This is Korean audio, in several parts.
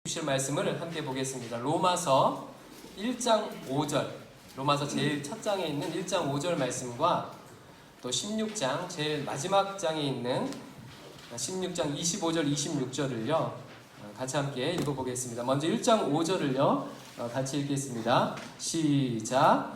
주실 말씀을 함께 보겠습니다. 로마서 1장 5절, 로마서 제일 첫 장에 있는 1장 5절 말씀과 또 16장 제일 마지막 장에 있는 16장 25절 26절을요 같이 함께 읽어보겠습니다. 먼저 1장 5절을요 같이 읽겠습니다. 시작.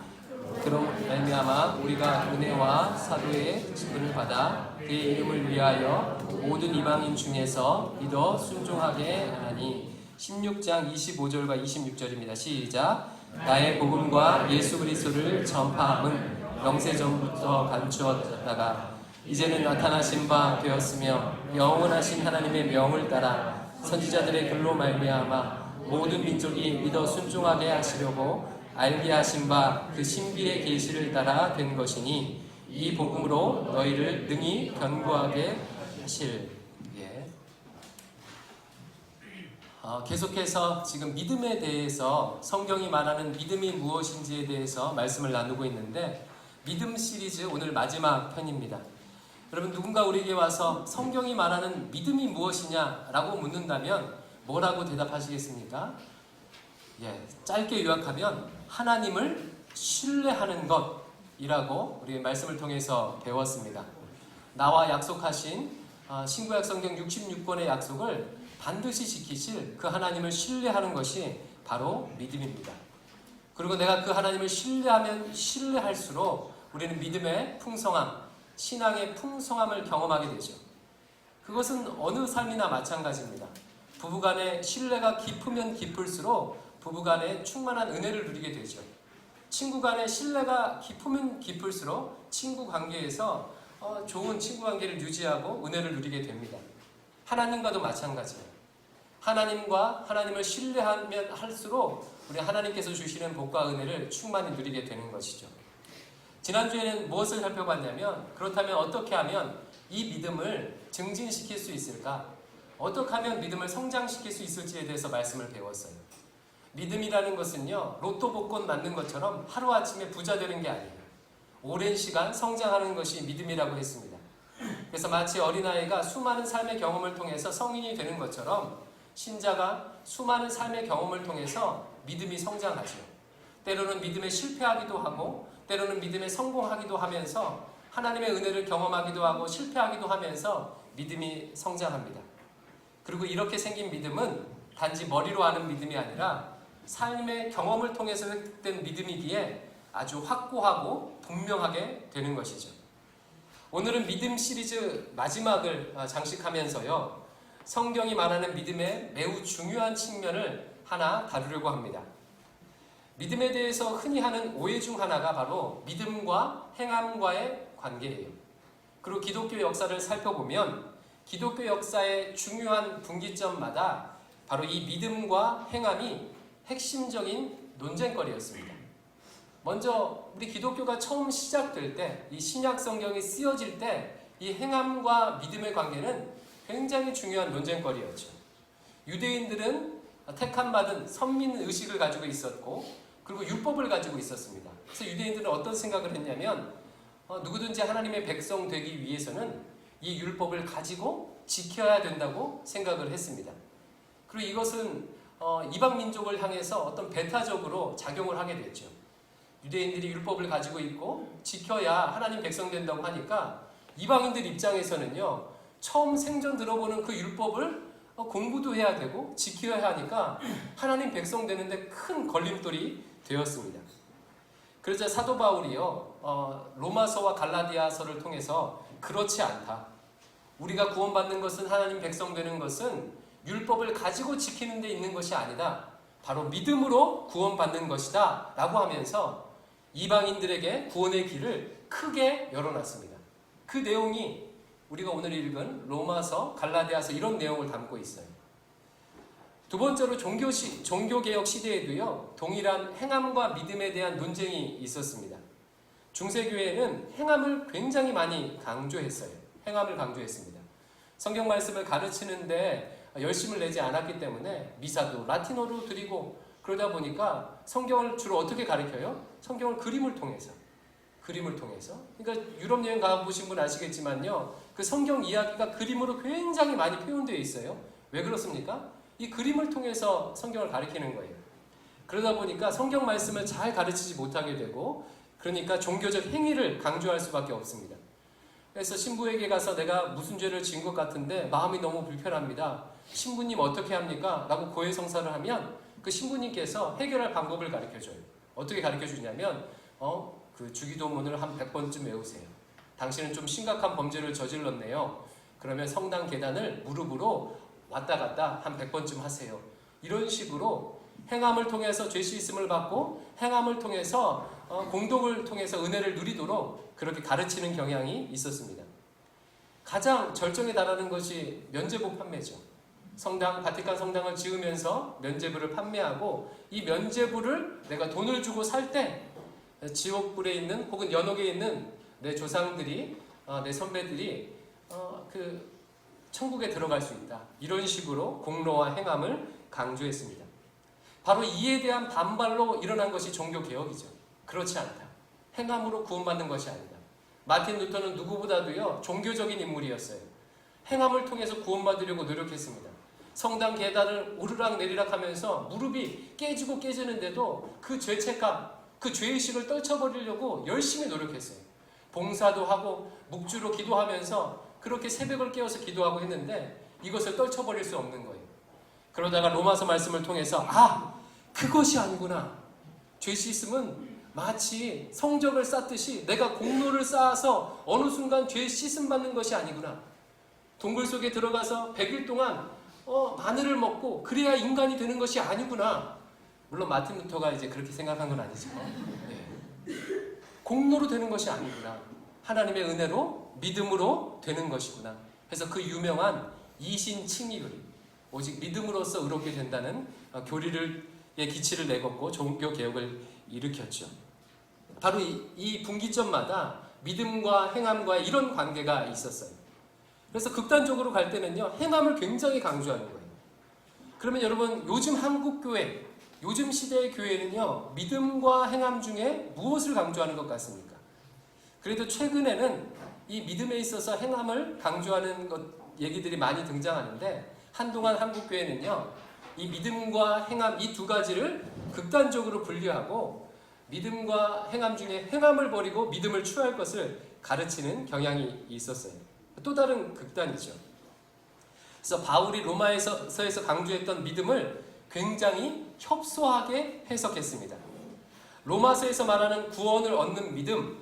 그럼 말미암아 우리가 은혜와 사도의 직분을 받아 그의 이름을 위하여 모든 이방인 중에서 믿어 순종하게 하나니. 16장 25절과 26절입니다. 시작. 나의 복음과 예수 그리스도를 전파함은 영세전부터 감추었다가 이제는 나타나신 바 되었으며 영원하신 하나님의 명을 따라 선지자들의 글로 말미암아 모든 민족이 믿어 순종하게 하시려고 알게 하신 바 그 신비의 계시를 따라 된 것이니 이 복음으로 너희를 능히 견고하게 하실. 계속해서 지금 믿음에 대해서 성경이 말하는 믿음이 무엇인지에 대해서 말씀을 나누고 있는데 믿음 시리즈 오늘 마지막 편입니다. 여러분 누군가 우리에게 와서 성경이 말하는 믿음이 무엇이냐라고 묻는다면 뭐라고 대답하시겠습니까? 짧게 요약하면 하나님을 신뢰하는 것이라고 우리 말씀을 통해서 배웠습니다. 나와 약속하신 신구약 성경 66권의 약속을 반드시 지키실 그 하나님을 신뢰하는 것이 바로 믿음입니다. 그리고 내가 그 하나님을 신뢰하면 신뢰할수록 우리는 믿음의 풍성함, 신앙의 풍성함을 경험하게 되죠. 그것은 어느 삶이나 마찬가지입니다. 부부간의 신뢰가 깊으면 깊을수록 부부간에 충만한 은혜를 누리게 되죠. 친구간의 신뢰가 깊으면 깊을수록 친구 관계에서 좋은 친구 관계를 유지하고 은혜를 누리게 됩니다. 하나님과도 마찬가지예요. 하나님과 하나님을 신뢰하면 할수록 우리 하나님께서 주시는 복과 은혜를 충만히 누리게 되는 것이죠. 지난주에는 무엇을 살펴봤냐면 그렇다면 어떻게 하면 이 믿음을 증진시킬 수 있을까? 어떻게 하면 믿음을 성장시킬 수 있을지에 대해서 말씀을 배웠어요. 믿음이라는 것은요 로또 복권 맞는 것처럼 하루아침에 부자 되는 게 아니에요. 오랜 시간 성장하는 것이 믿음이라고 했습니다. 그래서 마치 어린아이가 수많은 삶의 경험을 통해서 성인이 되는 것처럼 신자가 수많은 삶의 경험을 통해서 믿음이 성장하죠. 때로는 믿음에 실패하기도 하고 때로는 믿음에 성공하기도 하면서 하나님의 은혜를 경험하기도 하고 실패하기도 하면서 믿음이 성장합니다. 그리고 이렇게 생긴 믿음은 단지 머리로 아는 믿음이 아니라 삶의 경험을 통해서 획득된 믿음이기에 아주 확고하고 분명하게 되는 것이죠. 오늘은 믿음 시리즈 마지막을 장식하면서요 성경이 말하는 믿음의 매우 중요한 측면을 하나 다루려고 합니다. 믿음에 대해서 흔히 하는 오해 중 하나가 바로 믿음과 행함과의 관계예요. 그리고 기독교 역사를 살펴보면 기독교 역사의 중요한 분기점마다 바로 이 믿음과 행함이 핵심적인 논쟁거리였습니다. 먼저 우리 기독교가 처음 시작될 때, 이 신약 성경이 쓰여질 때 이 행함과 믿음의 관계는 굉장히 중요한 논쟁거리였죠. 유대인들은 택함받은 선민의식을 가지고 있었고 그리고 율법을 가지고 있었습니다. 그래서 유대인들은 어떤 생각을 했냐면 누구든지 하나님의 백성 되기 위해서는 이 율법을 가지고 지켜야 된다고 생각을 했습니다. 그리고 이것은 이방 민족을 향해서 어떤 배타적으로 작용을 하게 됐죠. 유대인들이 율법을 가지고 있고 지켜야 하나님 백성 된다고 하니까 이방인들 입장에서는요 처음 생전 들어보는 그 율법을 공부도 해야 되고 지켜야 하니까 하나님 백성 되는데 큰 걸림돌이 되었습니다. 그러자 사도 바울이요 로마서와 갈라디아서를 통해서 그렇지 않다. 우리가 구원받는 것은 하나님 백성 되는 것은 율법을 가지고 지키는 데 있는 것이 아니다. 바로 믿음으로 구원받는 것이다 라고 하면서 이방인들에게 구원의 길을 크게 열어놨습니다. 그 내용이 우리가 오늘 읽은 로마서, 갈라디아서 이런 내용을 담고 있어요. 두 번째로 종교개혁 시대에도요 동일한 행함과 믿음에 대한 논쟁이 있었습니다. 중세교회는 행함을 굉장히 많이 강조했어요. 행함을 강조했습니다. 성경 말씀을 가르치는데 열심을 내지 않았기 때문에 미사도 라틴어로 드리고 그러다 보니까 성경을 주로 어떻게 가르쳐요? 성경을 그림을 통해서. 그러니까 유럽 여행 가보신 분 아시겠지만요 그 성경 이야기가 그림으로 굉장히 많이 표현되어 있어요. 왜 그렇습니까? 이 그림을 통해서 성경을 가르치는 거예요. 그러다 보니까 성경 말씀을 잘 가르치지 못하게 되고, 그러니까 종교적 행위를 강조할 수밖에 없습니다. 그래서 신부에게 가서 내가 무슨 죄를 지은 것 같은데 마음이 너무 불편합니다. 신부님 어떻게 합니까? 라고 고해성사를 하면 그 신부님께서 해결할 방법을 가르쳐줘요. 어떻게 가르쳐주냐면 그 주기도문을 한 100번쯤 외우세요. 당신은 좀 심각한 범죄를 저질렀네요. 그러면 성당 계단을 무릎으로 왔다 갔다 한 100번쯤 하세요. 이런 식으로 행함을 통해서 죄 씻음을 받고 행함을 통해서 공덕을 통해서 은혜를 누리도록 그렇게 가르치는 경향이 있었습니다. 가장 절정에 달하는 것이 면죄부 판매죠. 바티칸 성당을 지으면서 면죄부를 판매하고, 이 면죄부를 내가 돈을 주고 살 때 지옥불에 있는 혹은 연옥에 있는 내 조상들이, 내 선배들이 그 천국에 들어갈 수 있다. 이런 식으로 공로와 행함을 강조했습니다. 바로 이에 대한 반발로 일어난 것이 종교개혁이죠. 그렇지 않다. 행함으로 구원받는 것이 아니다. 마틴 루터는 누구보다도요 종교적인 인물이었어요. 행함을 통해서 구원받으려고 노력했습니다. 성당 계단을 오르락 내리락 하면서 무릎이 깨지고 깨지는데도 그 죄책감, 그 죄의식을 떨쳐버리려고 열심히 노력했어요. 봉사도 하고 묵주로 기도하면서 그렇게 새벽을 깨워서 기도하고 했는데 이것을 떨쳐버릴 수 없는 거예요. 그러다가 로마서 말씀을 통해서 그것이 아니구나. 죄 씻음은 마치 성적을 쌓듯이 내가 공로를 쌓아서 어느 순간 죄 씻음 받는 것이 아니구나. 동굴 속에 들어가서 100일 동안 마늘을 먹고 그래야 인간이 되는 것이 아니구나. 물론 마틴 루터가 이제 그렇게 생각한 건 아니죠. 네. 공로로 되는 것이 아니구나. 하나님의 은혜로 믿음으로 되는 것이구나. 그래서 그 유명한 이신칭의교리, 오직 믿음으로써 의롭게 된다는 교리의 기치를 내걸고 종교개혁을 일으켰죠. 바로 이 분기점마다 믿음과 행함과 이런 관계가 있었어요. 그래서 극단적으로 갈 때는요 행함을 굉장히 강조하는 거예요. 그러면 여러분, 요즘 한국교회, 요즘 시대의 교회는요 믿음과 행함 중에 무엇을 강조하는 것 같습니까? 그래도 최근에는 이 믿음에 있어서 행함을 강조하는 얘기들이 많이 등장하는데, 한동안 한국교회는요 이 믿음과 행함 이 두 가지를 극단적으로 분리하고 믿음과 행함 중에 행함을 버리고 믿음을 취할 것을 가르치는 경향이 있었어요. 또 다른 극단이죠. 그래서 바울이 로마서에서 강조했던 믿음을 굉장히 협소하게 해석했습니다. 로마서에서 말하는 구원을 얻는 믿음,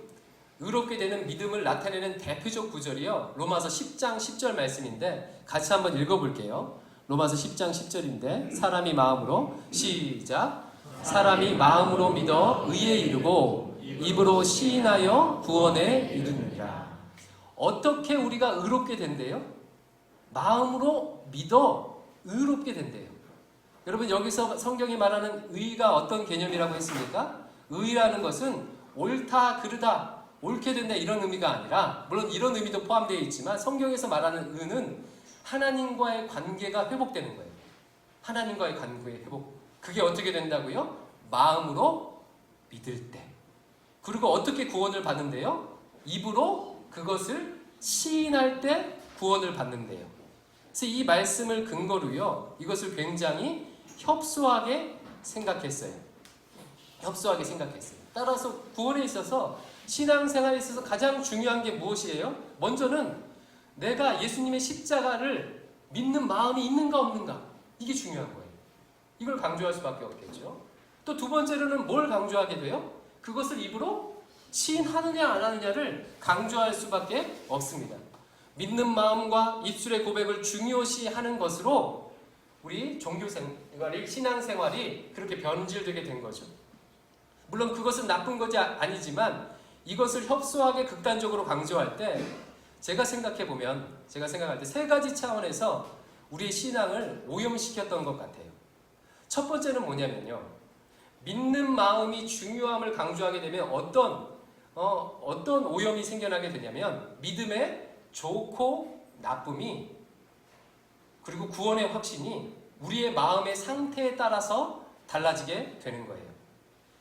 의롭게 되는 믿음을 나타내는 대표적 구절이요 로마서 10장 10절 말씀인데 같이 한번 읽어볼게요. 로마서 10장 10절인데 사람이 마음으로 시작. 사람이 마음으로 믿어 의에 이르고 입으로 시인하여 구원에 이르느니라. 어떻게 우리가 의롭게 된대요? 마음으로 믿어 의롭게 된대요. 여러분, 여기서 성경이 말하는 의가 어떤 개념이라고 했습니까? 의라는 것은 옳다, 그르다, 옳게 된다 이런 의미가 아니라, 물론 이런 의미도 포함되어 있지만 성경에서 말하는 의는 하나님과의 관계가 회복되는 거예요. 하나님과의 관계의 회복. 그게 어떻게 된다고요? 마음으로 믿을 때. 그리고 어떻게 구원을 받는데요? 입으로 그것을 시인할 때 구원을 받는데요. 그래서 이 말씀을 근거로요 이것을 굉장히 협소하게 생각했어요. 협소하게 생각했어요. 따라서 구원에 있어서, 신앙생활에 있어서 가장 중요한 게 무엇이에요? 먼저는 내가 예수님의 십자가를 믿는 마음이 있는가 없는가, 이게 중요한 거예요. 이걸 강조할 수밖에 없겠죠. 또 두 번째로는 뭘 강조하게 돼요? 그것을 입으로 시인하느냐 안 하느냐를 강조할 수밖에 없습니다. 믿는 마음과 입술의 고백을 중요시 하는 것으로 우리 종교생활이, 신앙생활이 그렇게 변질되게 된 거죠. 물론 그것은 나쁜 것이 아니지만 이것을 협소하게 극단적으로 강조할 때 제가 생각할 때 세 가지 차원에서 우리의 신앙을 오염시켰던 것 같아요. 첫 번째는 뭐냐면요, 믿는 마음이 중요함을 강조하게 되면 어떤 오염이 생겨나게 되냐면 믿음의 좋고 나쁨이, 그리고 구원의 확신이 우리의 마음의 상태에 따라서 달라지게 되는 거예요.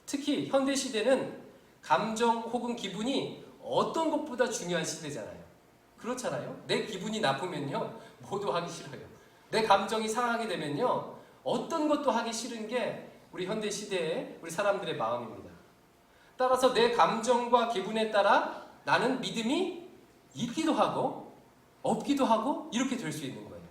특히 현대시대는 감정 혹은 기분이 어떤 것보다 중요한 시대잖아요. 그렇잖아요. 내 기분이 나쁘면요 모두 하기 싫어요. 내 감정이 상하게 되면요, 어떤 것도 하기 싫은 게 우리 현대 시대의 우리 사람들의 마음입니다. 따라서 내 감정과 기분에 따라 나는 믿음이 있기도 하고 없기도 하고 이렇게 될 수 있는 거예요.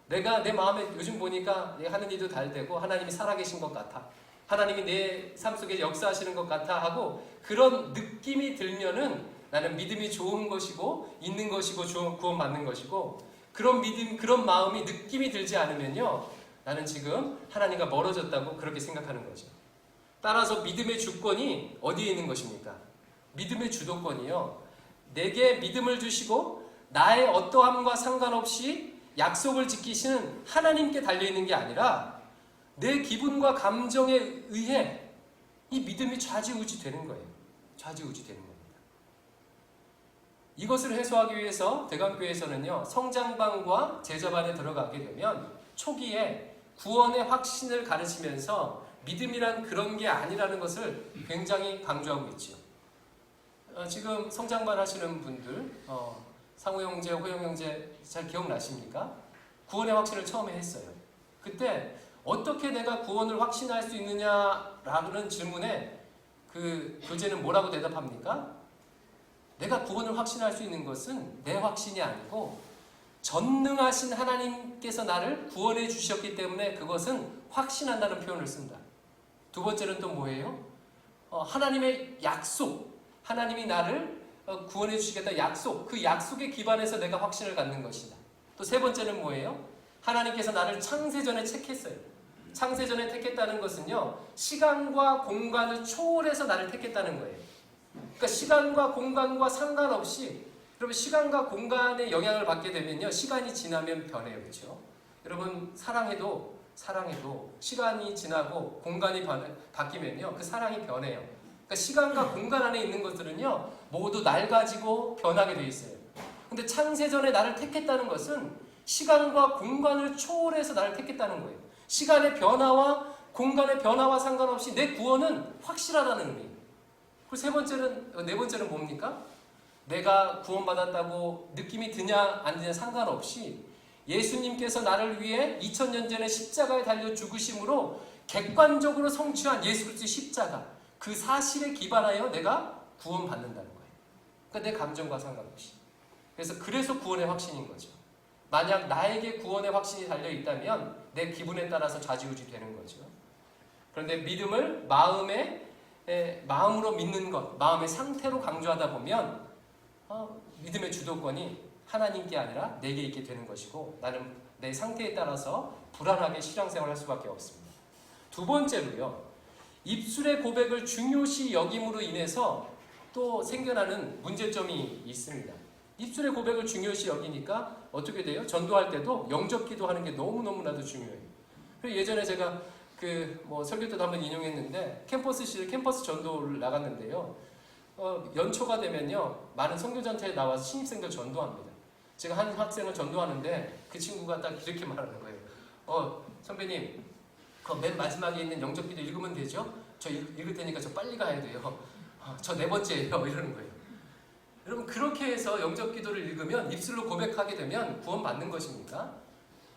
내가 내 마음에 요즘 보니까 하는 일도 잘 되고 하나님이 살아계신 것 같아, 하나님이 내 삶 속에 역사하시는 것 같아 하고 그런 느낌이 들면은 나는 믿음이 좋은 것이고 있는 것이고 구원받는 것이고, 그런 믿음, 그런 마음이 느낌이 들지 않으면요, 나는 지금 하나님과 멀어졌다고 그렇게 생각하는 거죠. 따라서 믿음의 주권이 어디에 있는 것입니까? 믿음의 주도권이요, 내게 믿음을 주시고 나의 어떠함과 상관없이 약속을 지키시는 하나님께 달려있는 게 아니라 내 기분과 감정에 의해 이 믿음이 좌지우지 되는 거예요. 좌지우지 되는 겁니다. 이것을 해소하기 위해서 대강교회에서는요, 성장반과 제자반에 들어가게 되면 초기에 구원의 확신을 가르치면서 믿음이란 그런 게 아니라는 것을 굉장히 강조하고 있죠. 지금 성장반 하시는 분들, 상호 형제, 호영 형제 잘 기억나십니까? 구원의 확신을 처음에 했어요. 그때 어떻게 내가 구원을 확신할 수 있느냐라는 질문에 그 교재는 뭐라고 대답합니까? 내가 구원을 확신할 수 있는 것은 내 확신이 아니고 전능하신 하나님께서 나를 구원해 주셨기 때문에 그것은 확신한다는 표현을 쓴다. 두 번째는 또 뭐예요? 하나님의 약속, 하나님이 나를 구원해 주시겠다 약속, 그 약속에 기반해서 내가 확신을 갖는 것이다. 또 세 번째는 뭐예요? 하나님께서 나를 창세전에 택했어요. 창세전에 택했다는 것은요, 시간과 공간을 초월해서 나를 택했다는 거예요. 그러니까 시간과 공간과 상관없이, 여러분 시간과 공간의 영향을 받게 되면요, 시간이 지나면 변해요. 그렇죠? 여러분 사랑해도 시간이 지나고 공간이 바뀌면요, 그 사랑이 변해요. 그러니까 시간과 공간 안에 있는 것들은요, 모두 낡아지고 변하게 돼 있어요. 근데 창세전에 나를 택했다는 것은 시간과 공간을 초월해서 나를 택했다는 거예요. 시간의 변화와 공간의 변화와 상관없이 내 구원은 확실하다는 의미예요. 그리고 네 번째는 뭡니까? 내가 구원받았다고 느낌이 드냐 안 드냐 상관없이 예수님께서 나를 위해 2000년 전에 십자가에 달려 죽으심으로 객관적으로 성취한 예수 그리스도의 십자가, 그 사실에 기반하여 내가 구원받는다는 거예요. 그러니까 내 감정과 상관없이. 그래서 구원의 확신인 거죠. 만약 나에게 구원의 확신이 달려있다면 내 기분에 따라서 좌지우지 되는 거죠. 그런데 믿음을 마음으로 믿는 것, 마음의 상태로 강조하다 보면 믿음의 주도권이 하나님께 아니라 내게 있게 되는 것이고, 나는 내 상태에 따라서 불안하게 신앙생활을 할 수밖에 없습니다. 두 번째로요, 입술의 고백을 중요시 여김으로 인해서 또 생겨나는 문제점이 있습니다. 입술의 고백을 중요시 여기니까 어떻게 돼요? 전도할 때도 영접 기도하는 게 너무너무나도 중요해요. 그리고 예전에 제가 설교 때도 한번 인용했는데 캠퍼스 전도를 나갔는데요. 연초가 되면요, 많은 선교전체에 나와서 신입생들 전도합니다. 제가 한 학생을 전도하는데 그 친구가 딱 이렇게 말하는 거예요. 선배님, 그 맨 마지막에 있는 영접기도 읽으면 되죠? 저 읽을 테니까 저 빨리 가야 돼요. 저 네 번째예요. 이러는 거예요. 여러분, 그렇게 해서 영접기도를 읽으면, 입술로 고백하게 되면 구원받는 것입니까?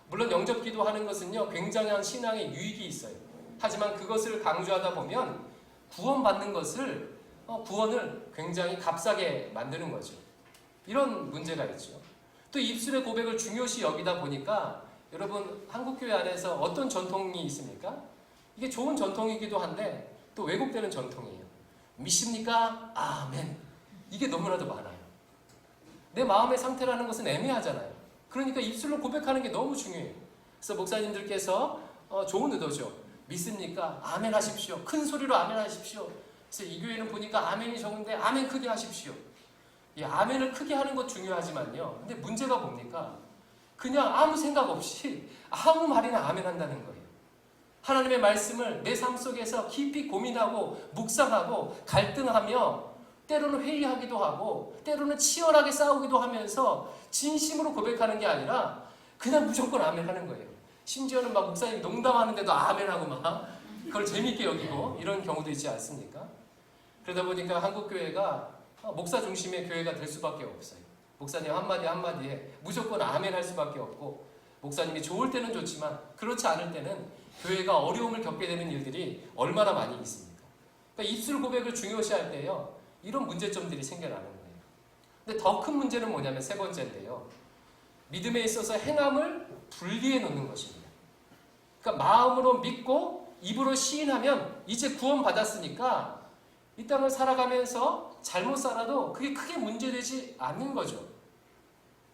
물론 영접기도 하는 것은요, 굉장한 신앙의 유익이 있어요. 하지만 그것을 강조하다 보면 구원받는 것을, 구원을 굉장히 값싸게 만드는 거죠. 이런 문제가 있죠. 또 입술의 고백을 중요시 여기다 보니까 여러분, 한국교회 안에서 어떤 전통이 있습니까? 이게 좋은 전통이기도 한데 또 왜곡되는 전통이에요. 믿습니까? 아멘. 이게 너무나도 많아요. 내 마음의 상태라는 것은 애매하잖아요. 그러니까 입술로 고백하는 게 너무 중요해요. 그래서 목사님들께서 좋은 의도죠. 믿습니까? 아멘 하십시오. 큰 소리로 아멘 하십시오. 그래서 이 교회는 보니까 아멘이 적은데 아멘 크게 하십시오. 이 아멘을 크게 하는 것 중요하지만요. 근데 문제가 뭡니까? 그냥 아무 생각 없이 아무 말이나 아멘 한다는 거예요. 하나님의 말씀을 내 삶 속에서 깊이 고민하고 묵상하고 갈등하며 때로는 회의하기도 하고 때로는 치열하게 싸우기도 하면서 진심으로 고백하는 게 아니라 그냥 무조건 아멘 하는 거예요. 심지어는 막 목사님 농담하는데도 아멘하고 막 그걸 재밌게 여기고 이런 경우도 있지 않습니까? 그러다 보니까 한국교회가 목사 중심의 교회가 될 수밖에 없어요. 목사님 한마디 한마디에 무조건 아멘 할 수밖에 없고, 목사님이 좋을 때는 좋지만 그렇지 않을 때는 교회가 어려움을 겪게 되는 일들이 얼마나 많이 있습니까? 그러니까 입술 고백을 중요시할 때요, 이런 문제점들이 생겨나는 거예요. 근데 더 큰 문제는 뭐냐면 세 번째인데요, 믿음에 있어서 행함을 분리해 놓는 것입니다. 그러니까 마음으로 믿고 입으로 시인하면 이제 구원 받았으니까 이 땅을 살아가면서 잘못 살아도 그게 크게 문제되지 않는 거죠.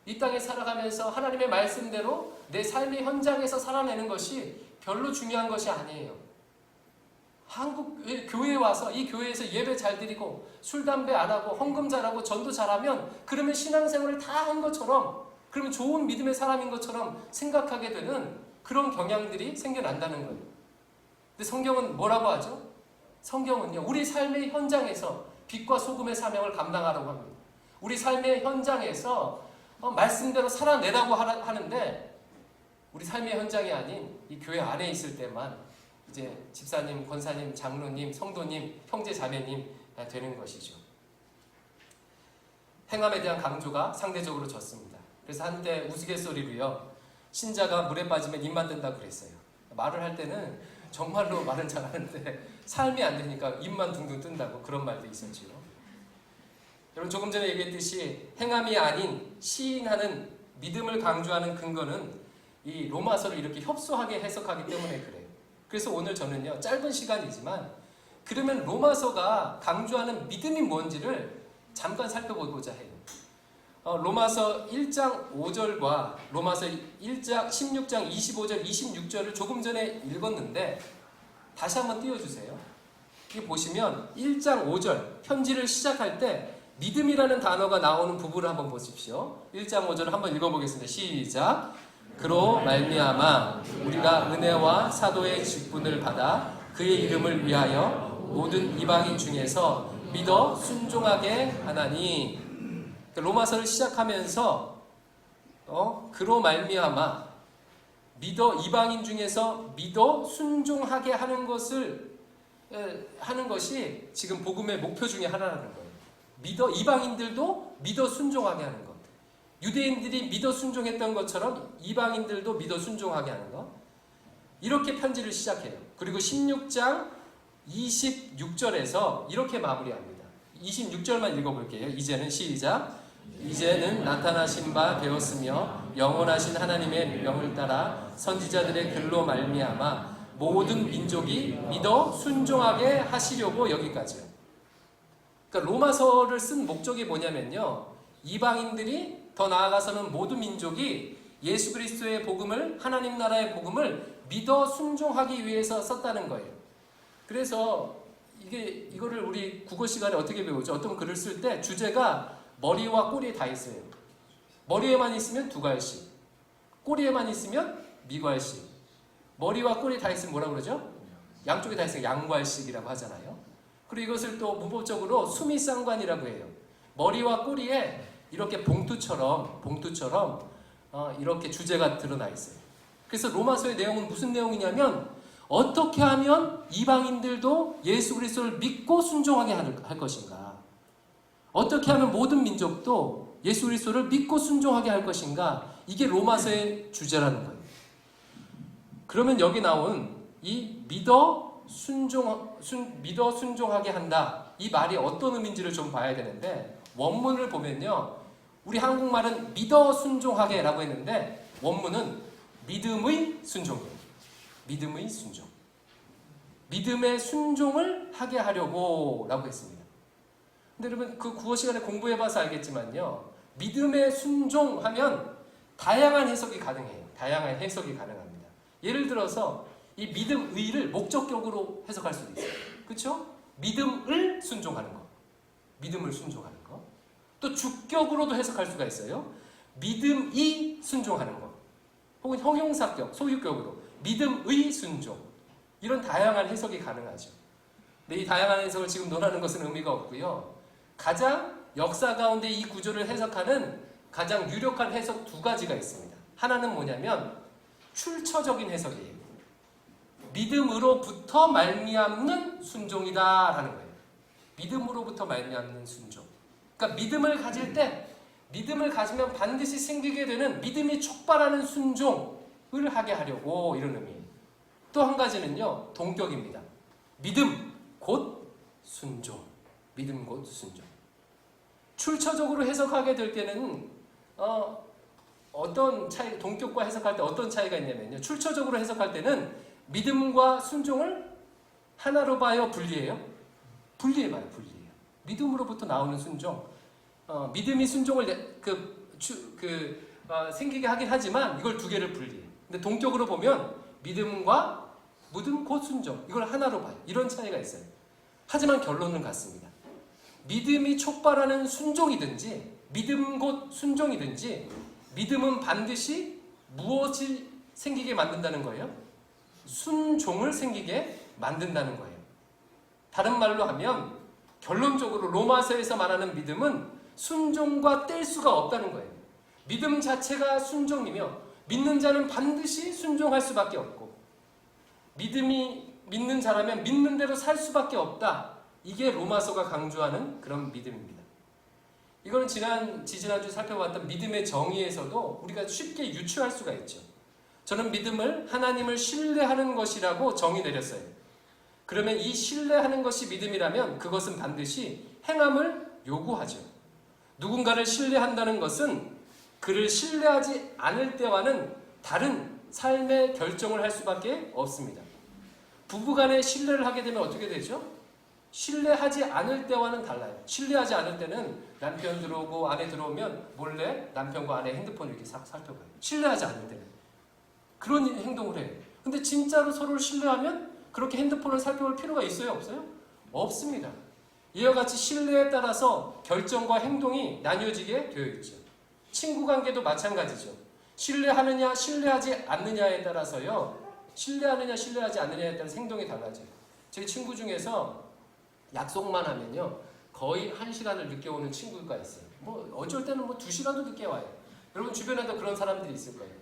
이 땅에 살아가면서 하나님의 말씀대로 내 삶의 현장에서 살아내는 것이 별로 중요한 것이 아니에요. 한국 교회에 와서 이 교회에서 예배 잘 드리고 술 담배 안 하고 헌금 잘하고 전도 잘하면 그러면 신앙생활을 다 한 것처럼, 그러면 좋은 믿음의 사람인 것처럼 생각하게 되는 그런 경향들이 생겨난다는 거예요. 근데 성경은 뭐라고 하죠? 성경은요, 우리 삶의 현장에서 빛과 소금의 사명을 감당하라고 합니다. 우리 삶의 현장에서 말씀대로 살아내라고 하는데, 우리 삶의 현장이 아닌 이 교회 안에 있을 때만 이제 집사님, 권사님, 장로님, 성도님, 형제, 자매님 되는 것이죠. 행함에 대한 강조가 상대적으로 적습니다. 그래서 한때 우스갯소리로요, 신자가 물에 빠지면 입만 든다 그랬어요. 말을 할 때는 정말로 말은 잘하는데 삶이 안 되니까 입만 둥둥 뜬다고, 그런 말도 있었지요. 여러분, 조금 전에 얘기했듯이 행함이 아닌 시인하는 믿음을 강조하는 근거는 이 로마서를 이렇게 협소하게 해석하기 때문에 그래요. 그래서 오늘 저는요, 짧은 시간이지만 그러면 로마서가 강조하는 믿음이 뭔지를 잠깐 살펴보고자 해요. 로마서 1장 5절과 로마서 1장 16장 25절 26절을 조금 전에 읽었는데 다시 한번 띄워주세요. 여기 보시면 1장 5절 편지를 시작할 때 믿음이라는 단어가 나오는 부분을 한번 보십시오. 1장 5절을 한번 읽어보겠습니다. 시작. 그로 말미암아 우리가 은혜와 사도의 직분을 받아 그의 이름을 위하여 모든 이방인 중에서 믿어 순종하게 하나니. 로마서를 시작하면서 그로 말미암아 믿어, 이방인 중에서 믿어 순종하게 하는 것이 지금 복음의 목표 중에 하나라는 거예요. 믿어, 이방인들도 믿어 순종하게 하는 것. 유대인들이 믿어 순종했던 것처럼 이방인들도 믿어 순종하게 하는 것. 이렇게 편지를 시작해요. 그리고 16장 26절에서 이렇게 마무리합니다. 26절만 읽어볼게요. 이제는 시작. 이제는 나타나신 바 되었으며 영원하신 하나님의 명을 따라 선지자들의 글로 말미암아 모든 민족이 믿어 순종하게 하시려고. 여기까지요. 그러니까 로마서를 쓴 목적이 뭐냐면요, 이방인들이, 더 나아가서는 모든 민족이 예수 그리스도의 복음을, 하나님 나라의 복음을 믿어 순종하기 위해서 썼다는 거예요. 그래서 이거를 우리 국어 시간에 어떻게 배우죠? 어떤 글을 쓸 때 주제가 머리와 꼬리에 다 있어요. 머리에만 있으면 두 과일씩, 꼬리에만 있으면 미과일씩. 머리와 꼬리에 다 있으면 뭐라고 그러죠? 양쪽에 다 있으면 양과일씩이라고 하잖아요. 그리고 이것을 또 문법적으로 수미상관이라고 해요. 머리와 꼬리에 이렇게 봉투처럼 이렇게 주제가 드러나 있어요. 그래서 로마서의 내용은 무슨 내용이냐면, 어떻게 하면 이방인들도 예수 그리스도를 믿고 순종하게 할 것인가? 어떻게 하면 모든 민족도 예수 그리스도를 믿고 순종하게 할 것인가? 이게 로마서의 주제라는 거예요. 그러면 여기 나온 이 믿어 순종하게 한다, 이 말이 어떤 의미인지를 좀 봐야 되는데, 원문을 보면요, 우리 한국말은 믿어 순종하게 라고 했는데 원문은 믿음의 순종이에요. 믿음의 순종. 믿음의 순종을 하게 하려고 라고 했습니다. 근데 여러분, 그 구어 시간에 공부해봐서 알겠지만요, 믿음의 순종하면 다양한 해석이 가능해요. 다양한 해석이 가능합니다. 예를 들어서 이 믿음의를 목적격으로 해석할 수도 있어요. 그렇죠? 믿음을 순종하는 거. 믿음을 순종하는 거. 또 주격으로도 해석할 수가 있어요. 믿음이 순종하는 거. 혹은 형용사격, 소유격으로 믿음의 순종. 이런 다양한 해석이 가능하죠. 근데 이 다양한 해석을 지금 논하는 것은 의미가 없고요. 가장 역사 가운데 이 구조를 해석하는 가장 유력한 해석 두 가지가 있습니다. 하나는 뭐냐면 출처적인 해석이에요. 믿음으로부터 말미암는 순종이다라는 거예요. 믿음으로부터 말미암는 순종. 그러니까 믿음을 가질 때, 믿음을 가지면 반드시 생기게 되는 믿음이 촉발하는 순종, 하게 하려고 이런 의미예요. 또 한 가지는요, 동격입니다. 믿음 곧 순종. 믿음 곧 순종. 출처적으로 해석하게 될 때는 어떤 차이, 동격과 해석할 때 어떤 차이가 있냐면요. 출처적으로 해석할 때는 믿음과 순종을 하나로 봐요, 분리해요? 분리해봐요, 분리해요. 믿음으로부터 나오는 순종. 믿음이 순종을 생기게 하긴 하지만 이걸 두 개를 분리해요. 근데 동격으로 보면 믿음과 믿음 곧 순종. 이걸 하나로 봐요. 이런 차이가 있어요. 하지만 결론은 같습니다. 믿음이 촉발하는 순종이든지 믿음 곧 순종이든지 믿음은 반드시 무엇이 생기게 만든다는 거예요? 순종을 생기게 만든다는 거예요. 다른 말로 하면 결론적으로 로마서에서 말하는 믿음은 순종과 뗄 수가 없다는 거예요. 믿음 자체가 순종이며 믿는 자는 반드시 순종할 수밖에 없고 믿음이 믿는 자라면 믿는 대로 살 수밖에 없다. 이게 로마서가 강조하는 그런 믿음입니다. 이거는 지지난주 살펴봤던 믿음의 정의에서도 우리가 쉽게 유추할 수가 있죠. 저는 믿음을 하나님을 신뢰하는 것이라고 정의 내렸어요. 그러면 이 신뢰하는 것이 믿음이라면 그것은 반드시 행함을 요구하죠. 누군가를 신뢰한다는 것은 그를 신뢰하지 않을 때와는 다른 삶의 결정을 할 수밖에 없습니다. 부부간에 신뢰를 하게 되면 어떻게 되죠? 신뢰하지 않을 때와는 달라요. 신뢰하지 않을 때는 남편 들어오고 아내 들어오면 몰래 남편과 아내 핸드폰을 이렇게 살펴봐요. 신뢰하지 않을 때는. 그런 행동을 해요. 근데 진짜로 서로를 신뢰하면 그렇게 핸드폰을 살펴볼 필요가 있어요? 없어요? 없습니다. 이와 같이 신뢰에 따라서 결정과 행동이 나뉘어지게 되어 있죠. 친구 관계도 마찬가지죠. 신뢰하느냐 신뢰하지 않느냐에 따라서요. 신뢰하느냐 신뢰하지 않느냐에 따라서 행동이 달라져요. 제 친구 중에서 약속만 하면요. 거의 1시간을 늦게 오는 친구가 있어요. 어쩔 때는 2시간도 늦게 와요. 여러분 주변에도 그런 사람들이 있을 거예요.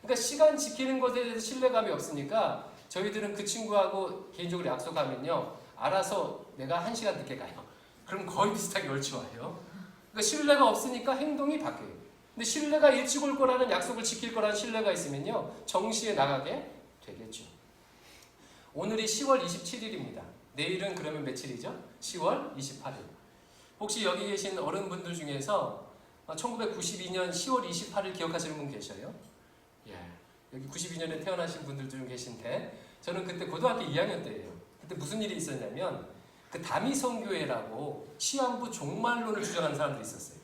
그러니까 시간 지키는 것에 대해서 신뢰감이 없으니까 저희들은 그 친구하고 개인적으로 약속하면요. 알아서 내가 1시간 늦게 가요. 그럼 거의 비슷하게 얼추 와요. 그러니까 신뢰가 없으니까 행동이 바뀌어요. 근데 신뢰가 일찍 올 거라는 약속을 지킬 거라는 신뢰가 있으면요. 정시에 나가게 되겠죠. 오늘이 10월 27일입니다. 내일은 그러면 며칠이죠? 10월 28일. 혹시 여기 계신 어른분들 중에서 1992년 10월 28일 기억하시는 분 계셔요? 예. 여기 92년에 태어나신 분들 중 계신데 저는 그때 고등학교 2학년 때예요. 그때 무슨 일이 있었냐면 그 다미성교회라고 시한부 종말론을 주장하는 사람들이 있었어요.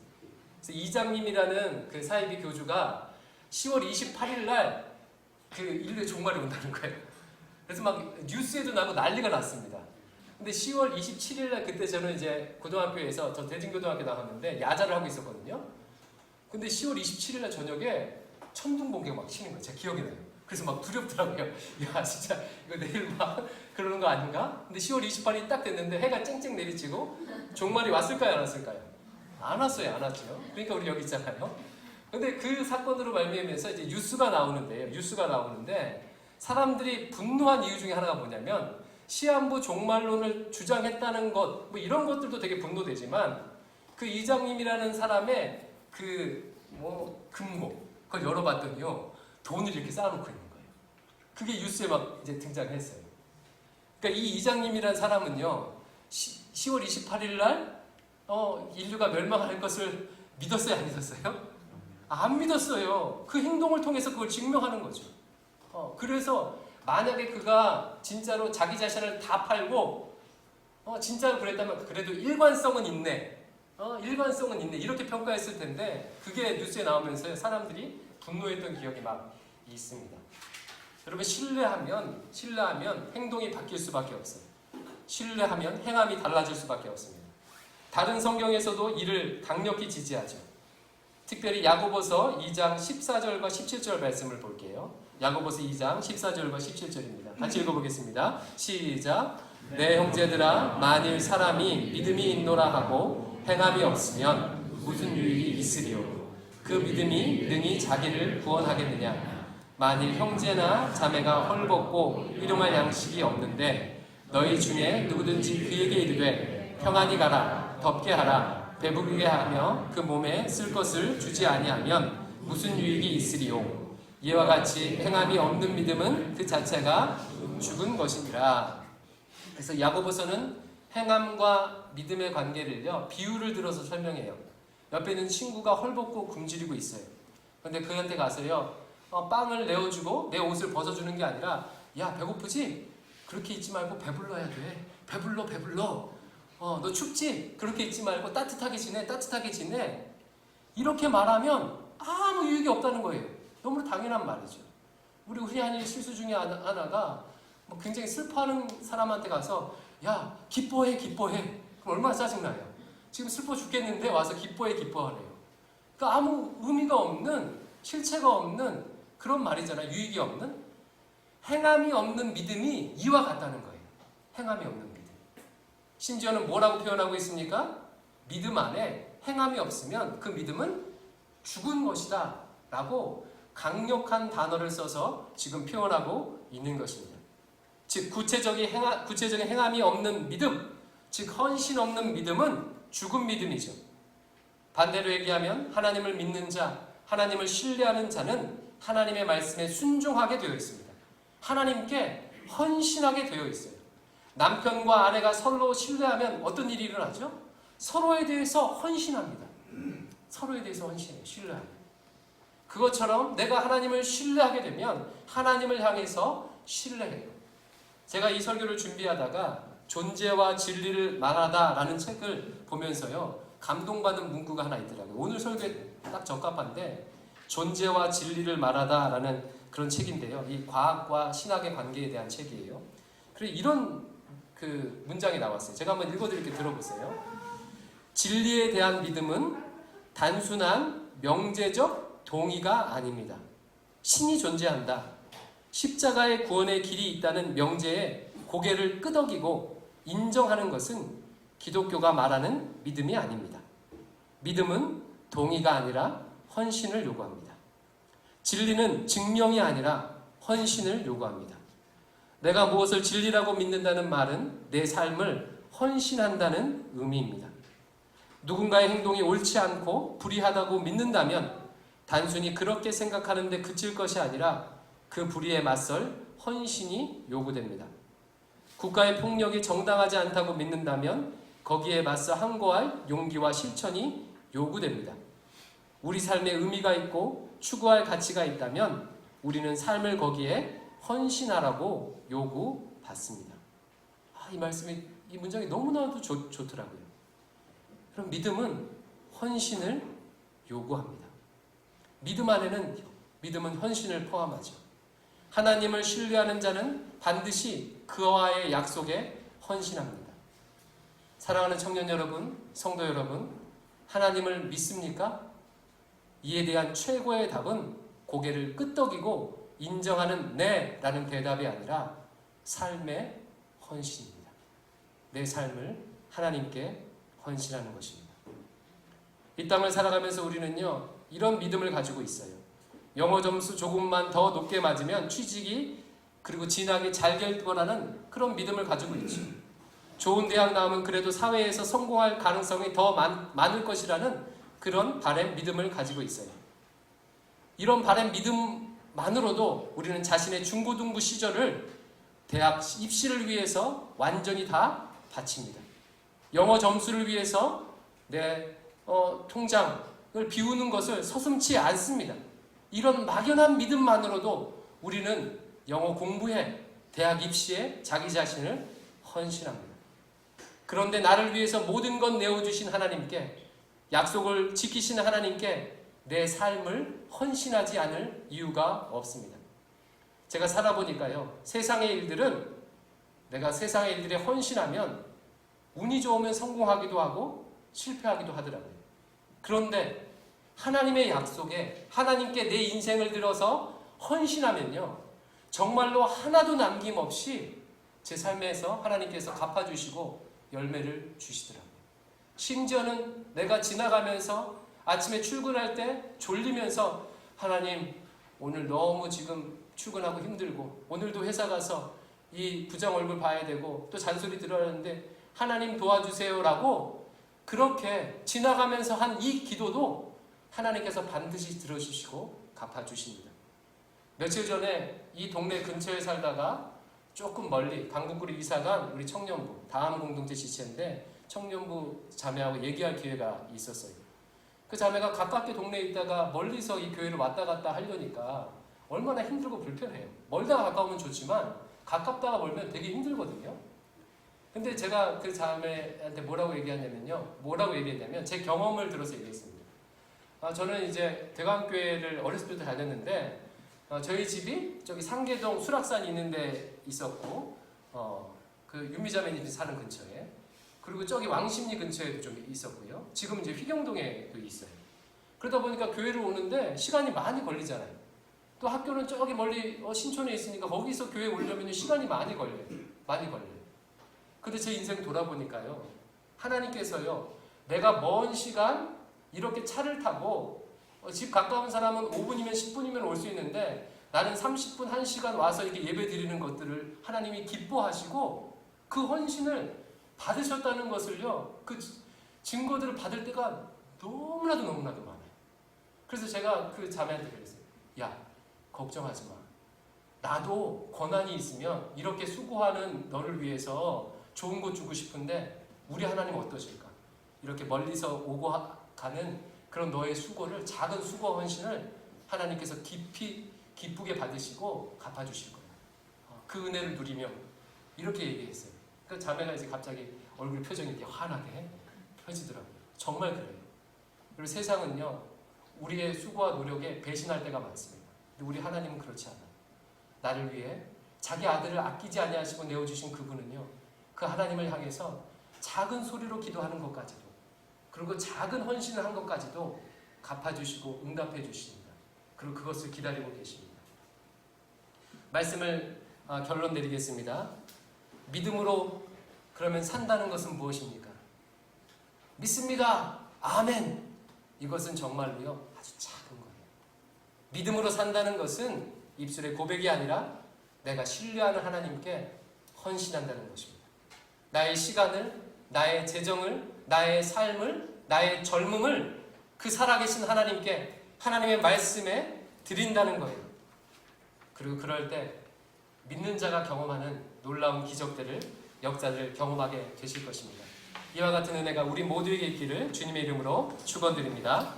그래서 이장님이라는 그 사이비 교주가 10월 28일 날 그 인류의 종말이 온다는 거예요. 그래서 막 뉴스에도 나고 난리가 났습니다. 근데 10월 27일 날 그때 저는 이제 고등학교에서 저 대진고등학교 나갔는데 야자를 하고 있었거든요. 근데 10월 27일 날 저녁에 천둥번개가 막 치는 거예요. 제가 기억이 나요. 그래서 막 두렵더라고요. 야 진짜 이거 내일 막 그러는 거 아닌가? 근데 10월 28일이 딱 됐는데 해가 쨍쨍 내리치고 종말이 왔을까요? 안 왔을까요? 안 왔어요. 안 왔죠. 그러니까 우리 여기 있잖아요. 근데 그 사건으로 말미암아서 이제 뉴스가 나오는데 사람들이 분노한 이유 중에 하나가 뭐냐면 시한부 종말론을 주장했다는 것, 이런 것들도 되게 분노되지만 그 이장님이라는 사람의 금고 그걸 열어봤더니요 돈을 이렇게 쌓아놓고 있는 거예요. 그게 뉴스에 막 이제 등장했어요. 그러니까 이 이장님이라는 사람은요 10월 28일 날 인류가 멸망할 것을 믿었어요, 안 믿었어요? 안 믿었어요. 그 행동을 통해서 그걸 증명하는 거죠. 그래서 만약에 그가 진짜로 자기 자신을 다 팔고 진짜로 그랬다면 그래도 일관성은 있네. 일관성은 있네. 이렇게 평가했을 텐데 그게 뉴스에 나오면서 사람들이 분노했던 기억이 막 있습니다. 여러분 신뢰하면 행동이 바뀔 수밖에 없어요. 신뢰하면 행함이 달라질 수밖에 없습니다. 다른 성경에서도 이를 강력히 지지하죠. 특별히 야고보서 2장 14절과 17절 말씀을 볼게요. 야고보서 2장 14절과 17절입니다. 같이 읽어보겠습니다. 시작. 내 형제들아 만일 사람이 믿음이 있노라 하고 행함이 없으면 무슨 유익이 있으리요? 그 믿음이 능히 자기를 구원하겠느냐? 만일 형제나 자매가 헐벗고 일용할 양식이 없는데 너희 중에 누구든지 그에게 이르되 평안히 가라 덥게 하라 배부르게 하며 그 몸에 쓸 것을 주지 아니하면 무슨 유익이 있으리요? 이와 같이 행함이 없는 믿음은 그 자체가 죽은 것이니라. 그래서 야고보서는 행함과 믿음의 관계를요, 비유를 들어서 설명해요. 옆에 있는 친구가 헐벗고 굶주리고 있어요. 그런데 그한테 가서요, 빵을 내어주고 내 옷을 벗어주는 게 아니라, 야, 배고프지? 그렇게 있지 말고 배불러야 돼. 배불러. 너 춥지? 그렇게 있지 말고 따뜻하게 지내. 이렇게 말하면 아무 유익이 없다는 거예요. 너무 당연한 말이죠. 우리 흔히 실수 중에 하나가 굉장히 슬퍼하는 사람한테 가서, 야, 기뻐해. 그럼 얼마나 짜증나요. 지금 슬퍼 죽겠는데 와서 기뻐하래요. 그러니까 아무 의미가 없는, 실체가 없는 그런 말이잖아요. 유익이 없는. 행함이 없는 믿음이 이와 같다는 거예요. 행함이 없는 믿음. 심지어는 뭐라고 표현하고 있습니까? 믿음 안에 행함이 없으면 그 믿음은 죽은 것이다 라고 강력한 단어를 써서 지금 표현하고 있는 것입니다. 즉 구체적인 행함이 없는 믿음, 즉 헌신 없는 믿음은 죽은 믿음이죠. 반대로 얘기하면 하나님을 믿는 자, 하나님을 신뢰하는 자는 하나님의 말씀에 순종하게 되어 있습니다. 하나님께 헌신하게 되어 있어요. 남편과 아내가 서로 신뢰하면 어떤 일이 일어나죠? 서로에 대해서 헌신합니다. 서로에 대해서 헌신해요. 신뢰합니다. 그것처럼 내가 하나님을 신뢰하게 되면 하나님을 향해서 신뢰해요. 제가 이 설교를 준비하다가 존재와 진리를 말하다라는 책을 보면서요, 감동받은 문구가 하나 있더라고요. 오늘 설교에 딱 적합한데, 존재와 진리를 말하다라는 그런 책인데요. 이 과학과 신학의 관계에 대한 책이에요. 그리고 이런 그 문장이 나왔어요. 제가 한번 읽어드릴게요. 들어보세요. 진리에 대한 믿음은 단순한 명제적 동의가 아닙니다. 신이 존재한다. 십자가의 구원의 길이 있다는 명제에 고개를 끄덕이고 인정하는 것은 기독교가 말하는 믿음이 아닙니다. 믿음은 동의가 아니라 헌신을 요구합니다. 진리는 증명이 아니라 헌신을 요구합니다. 내가 무엇을 진리라고 믿는다는 말은 내 삶을 헌신한다는 의미입니다. 누군가의 행동이 옳지 않고 불의하다고 믿는다면 단순히 그렇게 생각하는데 그칠 것이 아니라 그 불의에 맞설 헌신이 요구됩니다. 국가의 폭력이 정당하지 않다고 믿는다면 거기에 맞서 항거할 용기와 실천이 요구됩니다. 우리 삶에 의미가 있고 추구할 가치가 있다면 우리는 삶을 거기에 헌신하라고 요구받습니다. 이 말씀이, 이 문장이 너무나도 좋더라고요. 그럼 믿음은 헌신을 요구합니다. 믿음 안에는 믿음은 헌신을 포함하죠. 하나님을 신뢰하는 자는 반드시 그와의 약속에 헌신합니다. 사랑하는 청년 여러분, 성도 여러분, 하나님을 믿습니까? 이에 대한 최고의 답은 고개를 끄덕이고 인정하는 네 라는 대답이 아니라 삶의 헌신입니다. 내 삶을 하나님께 헌신하는 것입니다. 이 땅을 살아가면서 우리는요, 이런 믿음을 가지고 있어요. 영어 점수 조금만 더 높게 맞으면 취직이 그리고 진학이 잘 될 거라는 그런 믿음을 가지고 있죠. 좋은 대학 나오면 그래도 사회에서 성공할 가능성이 더 많을 것이라는 그런 바램 믿음을 가지고 있어요. 이런 바램 믿음만으로도 우리는 자신의 중고등부 시절을 대학 입시를 위해서 완전히 다 바칩니다. 영어 점수를 위해서 내 통장을 비우는 것을 서슴지 않습니다. 이런 막연한 믿음만으로도 우리는 영어 공부에, 대학 입시에 자기 자신을 헌신합니다. 그런데 나를 위해서 모든 것 내어주신 하나님께, 약속을 지키신 하나님께 내 삶을 헌신하지 않을 이유가 없습니다. 제가 살아보니까요, 세상의 일들은 내가 세상의 일들에 헌신하면 운이 좋으면 성공하기도 하고 실패하기도 하더라고요. 그런데 하나님의 약속에 하나님께 내 인생을 들어서 헌신하면요, 정말로 하나도 남김없이 제 삶에서 하나님께서 갚아주시고 열매를 주시더라고요. 심지어는 내가 지나가면서 아침에 출근할 때 졸리면서, 하나님 오늘 너무 지금 출근하고 힘들고 오늘도 회사 가서 이 부장 얼굴 봐야 되고 또 잔소리 들어야 하는데 하나님 도와주세요 라고 그렇게 지나가면서 한 이 기도도 하나님께서 반드시 들어주시고 갚아주십니다. 며칠 전에 이 동네 근처에 살다가 조금 멀리 강북구로 이사간 우리 청년부, 다음 공동체 지체인데 청년부 자매하고 얘기할 기회가 있었어요. 그 자매가 가깝게 동네에 있다가 멀리서 이 교회를 왔다 갔다 하려니까 얼마나 힘들고 불편해요. 멀다가 가까우면 좋지만 가깝다가 멀면 되게 힘들거든요. 근데 제가 그 자매한테 뭐라고 얘기했냐면 제 경험을 들어서 얘기했습니다. 저는 이제 대광교회를 어렸을 때부터 다녔는데 저희 집이 저기 상계동 수락산이 있는 데 있었고 그 윤미자매님이 사는 근처에, 그리고 저기 왕십리 근처에도 좀 있었고요. 지금 이제 휘경동에도 있어요. 그러다 보니까 교회를 오는데 시간이 많이 걸리잖아요. 또 학교는 저기 멀리 신촌에 있으니까 거기서 교회 오려면 시간이 많이 걸려요. 근데 제 인생 돌아보니까요, 하나님께서요, 내가 먼 시간 이렇게 차를 타고 집 가까운 사람은 5분이면 10분이면 올 수 있는데 나는 30분, 1시간 와서 이렇게 예배 드리는 것들을 하나님이 기뻐하시고 그 헌신을 받으셨다는 것을요, 그 증거들을 받을 때가 너무나도 많아요. 그래서 제가 그 자매한테 그랬어요. 야, 걱정하지 마. 나도 권한이 있으면 이렇게 수고하는 너를 위해서 좋은 거 주고 싶은데 우리 하나님 어떠실까? 이렇게 멀리서 오고 가는 그런 너의 수고를, 작은 수고 헌신을 하나님께서 기쁘게 받으시고 갚아주실 거예요. 그 은혜를 누리며 이렇게 얘기했어요. 그 자매가 이제 갑자기 얼굴 표정이 되게 환하게 펴지더라고요. 정말 그래요. 그리고 세상은요, 우리의 수고와 노력에 배신할 때가 많습니다. 근데 우리 하나님은 그렇지 않아요. 나를 위해 자기 아들을 아끼지 아니하시고 내어주신 그분은요, 그 하나님을 향해서 작은 소리로 기도하는 것까지도, 그리고 작은 헌신을 한 것까지도 갚아주시고 응답해 주십니다. 그리고 그것을 기다리고 계십니다. 말씀을 결론 내리겠습니다. 믿음으로 그러면 산다는 것은 무엇입니까? 믿습니다. 아멘. 이것은 정말로요, 아주 작은 거예요. 믿음으로 산다는 것은 입술의 고백이 아니라 내가 신뢰하는 하나님께 헌신한다는 것입니다. 나의 시간을, 나의 재정을, 나의 삶을, 나의 젊음을 그 살아계신 하나님께, 하나님의 말씀에 드린다는 거예요. 그리고 그럴 때 믿는 자가 경험하는 놀라운 기적들을, 역사들을 경험하게 되실 것입니다. 이와 같은 은혜가 우리 모두에게 있기를 주님의 이름으로 축원드립니다.